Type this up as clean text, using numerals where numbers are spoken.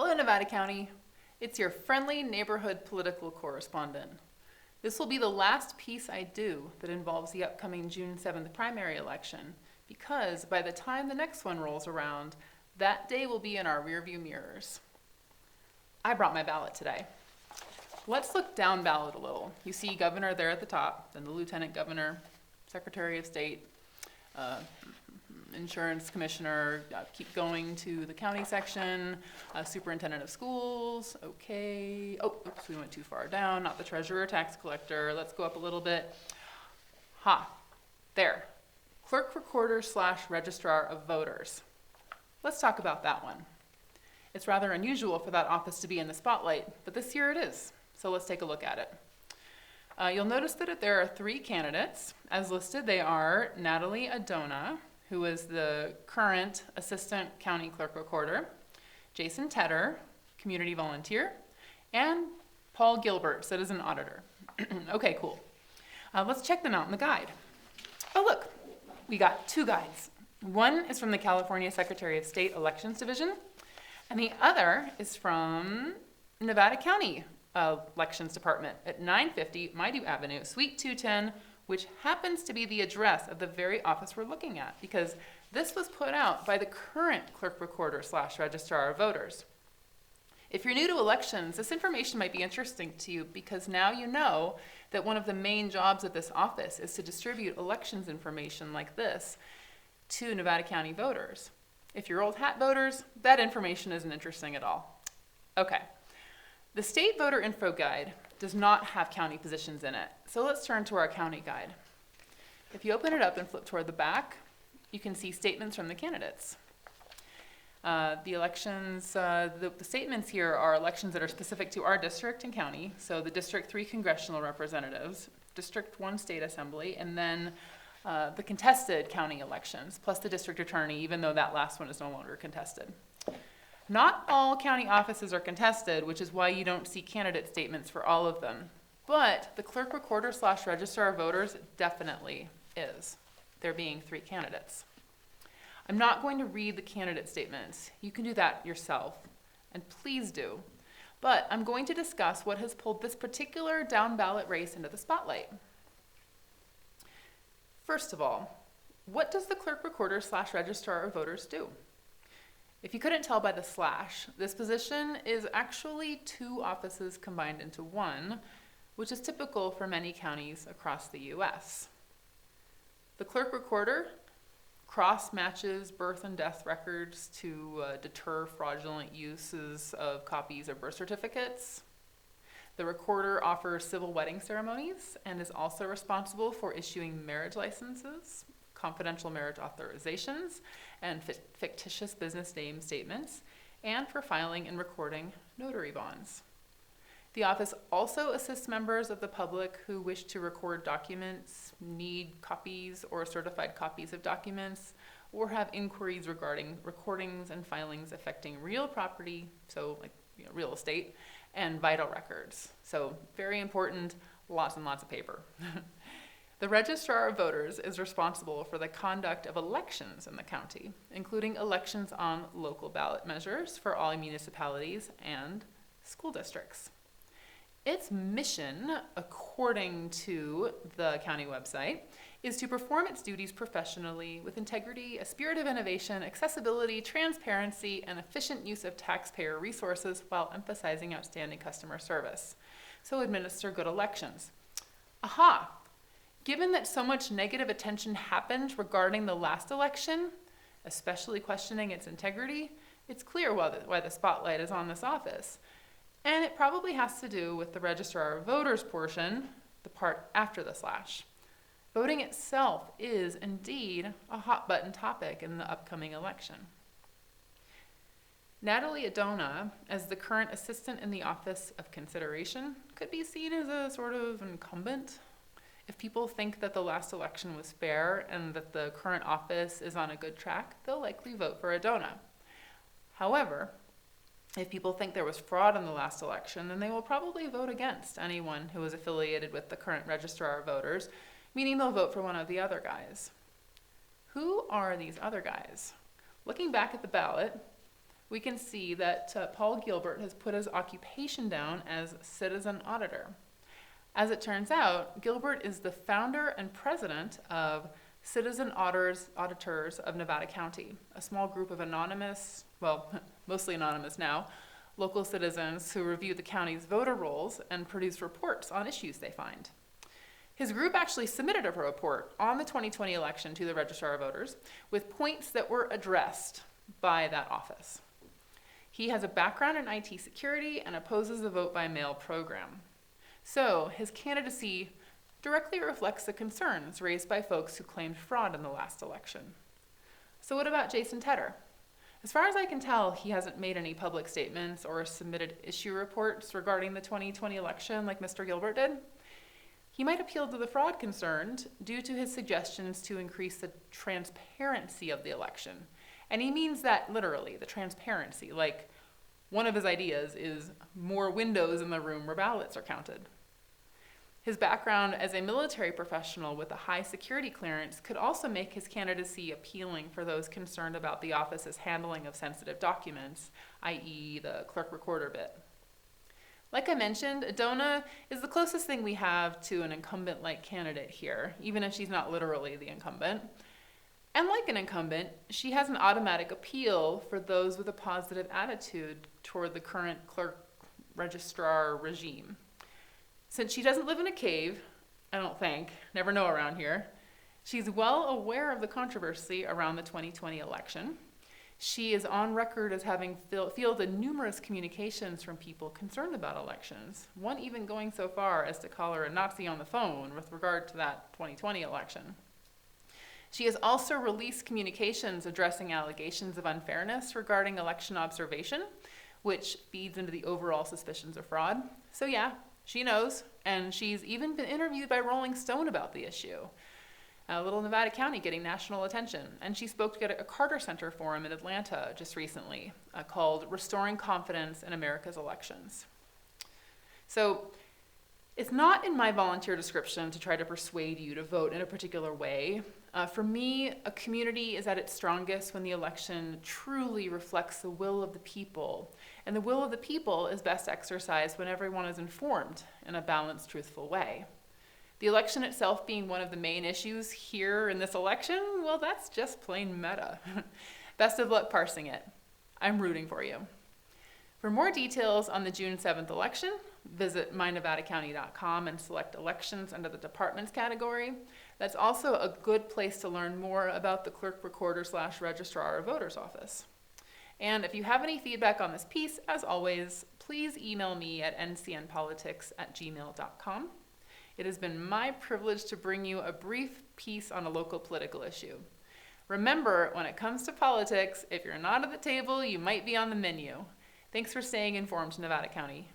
Hello, Nevada County. It's your friendly neighborhood political correspondent. This will be the last piece I do that involves the upcoming June 7th primary election, because by the time the next one rolls around, that day will be in our rearview mirrors. I brought my ballot today. Let's look down ballot a little. You see governor there at the top, then the lieutenant governor, secretary of state, insurance commissioner, keep going to the county section, superintendent of schools, okay. Oh, oops, we went too far down, not the treasurer, tax collector. Let's go up a little bit. There. Clerk recorder / registrar of voters. Let's talk about that one. It's rather unusual for that office to be in the spotlight, but this year it is. So let's take a look at it. You'll notice that there are 3 candidates. As listed, they are Natalie Adona, who is the current assistant county clerk recorder, Jason Tedder, community volunteer, and Paul Gilbert, citizen auditor. Okay, cool. Let's check them out in the guide. Oh, look, we got 2 guides. One is from the California Secretary of State Elections Division, and the other is from Nevada County Elections Department at 950 Maidu Avenue, Suite 210, which happens to be the address of the very office we're looking at, because this was put out by the current clerk recorder / registrar of voters. If you're new to elections, this information might be interesting to you, because now you know that one of the main jobs of this office is to distribute elections information like this to Nevada County voters. If you're old hat voters, that information isn't interesting at all. Okay, the state voter info guide does not have county positions in it. So let's turn to our county guide. If you open it up and flip toward the back, you can see statements from the candidates. The elections, the statements here are elections that are specific to our district and county. So the District 3 congressional representatives, District 1 state assembly, and then the contested county elections, plus the district attorney, even though that last one is no longer contested. Not all county offices are contested, which is why you don't see candidate statements for all of them. But the clerk recorder / registrar of voters definitely is. There being 3 candidates. I'm not going to read the candidate statements. You can do that yourself, and please do. But I'm going to discuss what has pulled this particular down ballot race into the spotlight. First of all, what does the clerk recorder / registrar of voters do? If you couldn't tell by the slash, this position is actually 2 offices combined into one, which is typical for many counties across the U.S. The clerk recorder cross-matches birth and death records to deter fraudulent uses of copies of birth certificates. The recorder offers civil wedding ceremonies and is also responsible for issuing marriage licenses, confidential marriage authorizations, and fictitious business name statements, and for filing and recording notary bonds. The office also assists members of the public who wish to record documents, need copies or certified copies of documents, or have inquiries regarding recordings and filings affecting real property, so like real estate, and vital records. So very important, lots and lots of paper. The Registrar of Voters is responsible for the conduct of elections in the county, including elections on local ballot measures for all municipalities and school districts. Its mission, according to the county website, is to perform its duties professionally with integrity, a spirit of innovation, accessibility, transparency, and efficient use of taxpayer resources while emphasizing outstanding customer service. So administer good elections. Aha! Given that so much negative attention happened regarding the last election, especially questioning its integrity, it's clear why the spotlight is on this office. And it probably has to do with the Registrar of Voters portion, the part after the slash. Voting itself is indeed a hot-button topic in the upcoming election. Natalie Adona, as the current assistant in the Office of Consideration, could be seen as a sort of incumbent. If people think that the last election was fair and that the current office is on a good track, they'll likely vote for Adona. However, if people think there was fraud in the last election, then they will probably vote against anyone who is affiliated with the current Registrar of Voters, meaning they'll vote for one of the other guys. Who are these other guys? Looking back at the ballot, we can see that Paul Gilbert has put his occupation down as citizen auditor. As it turns out, Gilbert is the founder and president of Citizen Auditors of Nevada County, a small group of anonymous, well, mostly anonymous now, local citizens who review the county's voter rolls and produce reports on issues they find. His group actually submitted a report on the 2020 election to the Registrar of Voters with points that were addressed by that office. He has a background in IT security and opposes the vote by mail program. So his candidacy directly reflects the concerns raised by folks who claimed fraud in the last election. So what about Jason Tedder? As far as I can tell, he hasn't made any public statements or submitted issue reports regarding the 2020 election like Mr. Gilbert did. He might appeal to the fraud concerned due to his suggestions to increase the transparency of the election. And he means that literally, the transparency, like one of his ideas is more windows in the room where ballots are counted. His background as a military professional with a high security clearance could also make his candidacy appealing for those concerned about the office's handling of sensitive documents, i.e. the clerk recorder bit. Like I mentioned, Adona is the closest thing we have to an incumbent-like candidate here, even if she's not literally the incumbent. And like an incumbent, she has an automatic appeal for those with a positive attitude toward the current clerk registrar regime. Since she doesn't live in a cave, I don't think, never know around here, she's well aware of the controversy around the 2020 election. She is on record as having fielded numerous communications from people concerned about elections, one even going so far as to call her a Nazi on the phone with regard to that 2020 election. She has also released communications addressing allegations of unfairness regarding election observation, which feeds into the overall suspicions of fraud. So yeah, she knows, and she's even been interviewed by Rolling Stone about the issue. Little Nevada County getting national attention, and she spoke at a Carter Center forum in Atlanta just recently called Restoring Confidence in America's Elections. So it's not in my volunteer description to try to persuade you to vote in a particular way. For me, a community is at its strongest when the election truly reflects the will of the people. And the will of the people is best exercised when everyone is informed in a balanced, truthful way. The election itself being one of the main issues here in this election, well, that's just plain meta. Best of luck parsing it. I'm rooting for you. For more details on the June 7th election, visit mynevadacounty.com and select Elections under the Departments category. That's also a good place to learn more about the Clerk Recorder / Registrar of Voters office. And if you have any feedback on this piece, as always, please email me at ncnpolitics@gmail.com. It has been my privilege to bring you a brief piece on a local political issue. Remember, when it comes to politics, if you're not at the table, you might be on the menu. Thanks for staying informed, Nevada County.